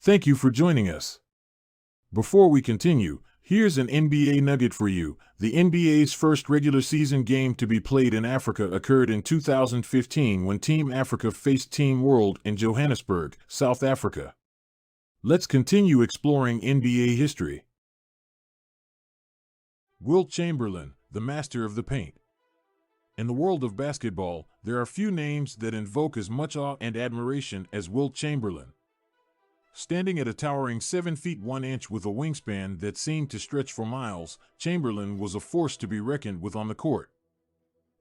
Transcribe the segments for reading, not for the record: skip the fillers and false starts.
Thank you for joining us. Before we continue, here's an NBA nugget for you. The NBA's first regular season game to be played in Africa occurred in 2015 when Team Africa faced Team World in Johannesburg, South Africa. Let's continue exploring NBA history. Wilt Chamberlain, the master of the paint. In the world of basketball, there are few names that invoke as much awe and admiration as Wilt Chamberlain. Standing at a towering 7 feet 1 inch with a wingspan that seemed to stretch for miles, Chamberlain was a force to be reckoned with on the court.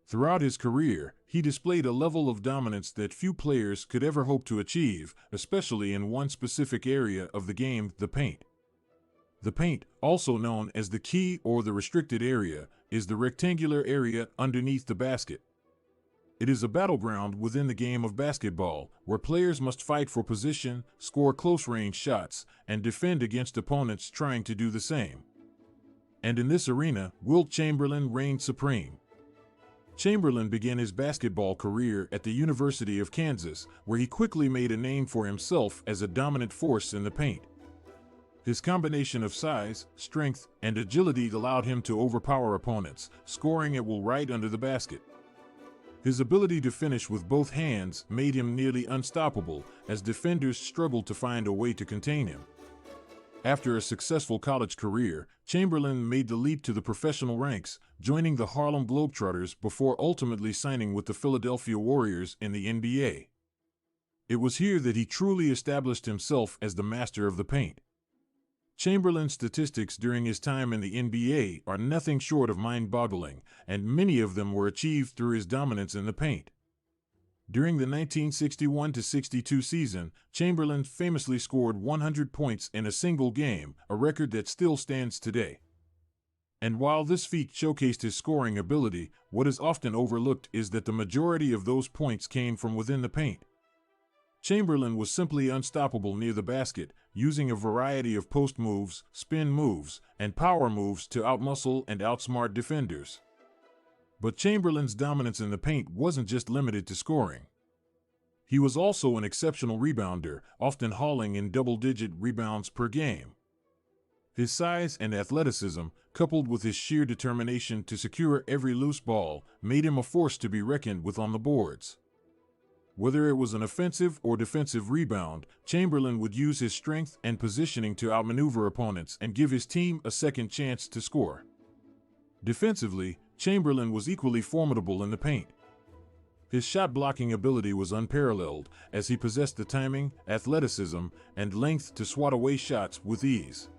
Throughout his career, he displayed a level of dominance that few players could ever hope to achieve, especially in one specific area of the game, the paint. The paint, also known as the key or the restricted area, is the rectangular area underneath the basket. It is a battleground within the game of basketball, where players must fight for position, score close-range shots, and defend against opponents trying to do the same. And in this arena, Wilt Chamberlain reigned supreme. Chamberlain began his basketball career at the University of Kansas, where he quickly made a name for himself as a dominant force in the paint. His combination of size, strength, and agility allowed him to overpower opponents, scoring at will right under the basket. His ability to finish with both hands made him nearly unstoppable, as defenders struggled to find a way to contain him. After a successful college career, Chamberlain made the leap to the professional ranks, joining the Harlem Globetrotters before ultimately signing with the Philadelphia Warriors in the NBA. It was here that he truly established himself as the master of the paint. Chamberlain's statistics during his time in the NBA are nothing short of mind-boggling, and many of them were achieved through his dominance in the paint. During the 1961-62 season, Chamberlain famously scored 100 points in a single game, a record that still stands today. And while this feat showcased his scoring ability, what is often overlooked is that the majority of those points came from within the paint. Chamberlain was simply unstoppable near the basket, using a variety of post moves, spin moves, and power moves to outmuscle and outsmart defenders. But Chamberlain's dominance in the paint wasn't just limited to scoring. He was also an exceptional rebounder, often hauling in double-digit rebounds per game. His size and athleticism, coupled with his sheer determination to secure every loose ball, made him a force to be reckoned with on the boards. Whether it was an offensive or defensive rebound, Chamberlain would use his strength and positioning to outmaneuver opponents and give his team a second chance to score. Defensively, Chamberlain was equally formidable in the paint. His shot-blocking ability was unparalleled, as he possessed the timing, athleticism, and length to swat away shots with ease.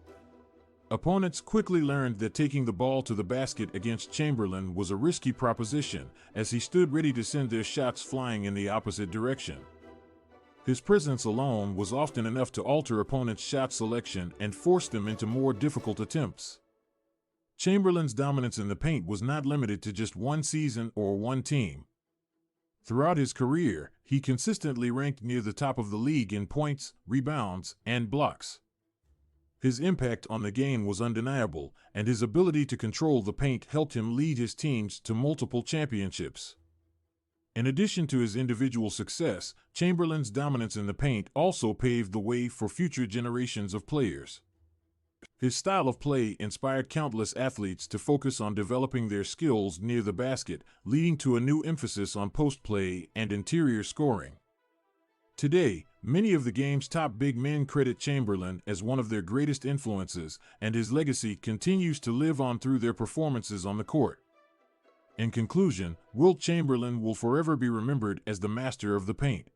Opponents quickly learned that taking the ball to the basket against Chamberlain was a risky proposition, as he stood ready to send their shots flying in the opposite direction. His presence alone was often enough to alter opponents' shot selection and force them into more difficult attempts. Chamberlain's dominance in the paint was not limited to just one season or one team. Throughout his career, he consistently ranked near the top of the league in points, rebounds, and blocks. His impact on the game was undeniable, and his ability to control the paint helped him lead his teams to multiple championships. In addition to his individual success, Chamberlain's dominance in the paint also paved the way for future generations of players. His style of play inspired countless athletes to focus on developing their skills near the basket, leading to a new emphasis on post play and interior scoring. Today, many of the game's top big men credit Chamberlain as one of their greatest influences, and his legacy continues to live on through their performances on the court. In conclusion, Wilt Chamberlain will forever be remembered as the master of the paint.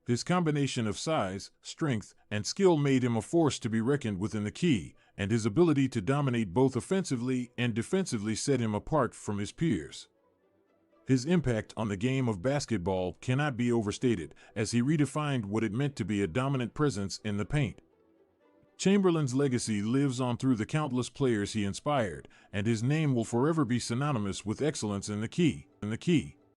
His combination of size, strength, and skill made him a force to be reckoned with in the key, and his ability to dominate both offensively and defensively set him apart from his peers. His impact on the game of basketball cannot be overstated, as he redefined what it meant to be a dominant presence in the paint. Chamberlain's legacy lives on through the countless players he inspired, and his name will forever be synonymous with excellence in the key.